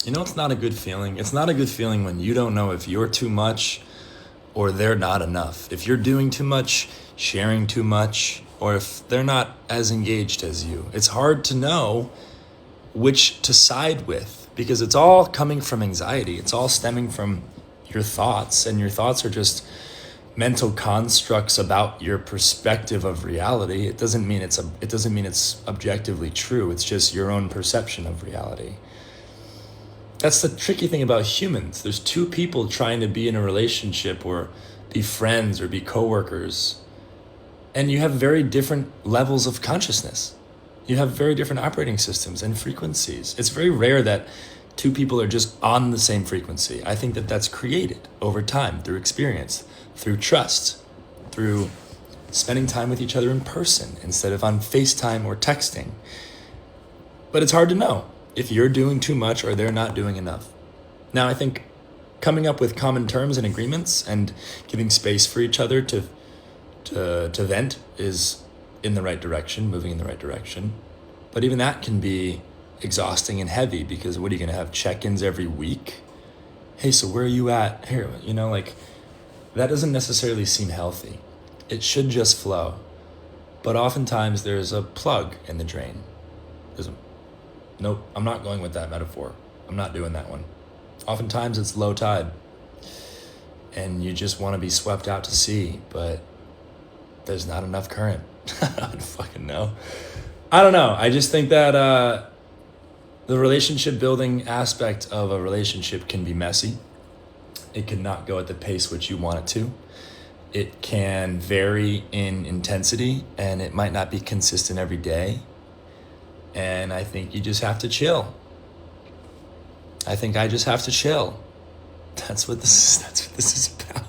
You know, it's not a good feeling. It's not a good feeling when you don't know if you're too much or they're not enough. If you're doing too much, sharing too much, or if they're not as engaged as you. It's hard to know which to side with because it's all coming from anxiety. It's all stemming from your thoughts, and your thoughts are just mental constructs about your perspective of reality. It doesn't mean it's objectively true. It's just your own perception of reality. That's the tricky thing about humans. There's two people trying to be in a relationship or be friends or be coworkers, and you have very different levels of consciousness. You have very different operating systems and frequencies. It's very rare that two people are just on the same frequency. I think that that's created over time through experience, through trust, through spending time with each other in person instead of on FaceTime or texting. But it's hard to know if you're doing too much or they're not doing enough. Now, I think coming up with common terms and agreements and giving space for each other to vent is in the right direction, moving in the right direction. But even that can be exhausting and heavy because what are you going to have check-ins every week? Hey, so where are you at? Here, like that doesn't necessarily seem healthy. It should just flow. But oftentimes there's a plug in the drain. Nope, I'm not going with that metaphor. I'm not doing that one. Oftentimes it's low tide and you just want to be swept out to sea, but there's not enough current. I don't fucking know. I don't know. I just think that the relationship building aspect of a relationship can be messy. It can not go at the pace which you want it to. It can vary in intensity and it might not be consistent every day. And I think you just have to chill. I think I just have to chill. That's what this is about.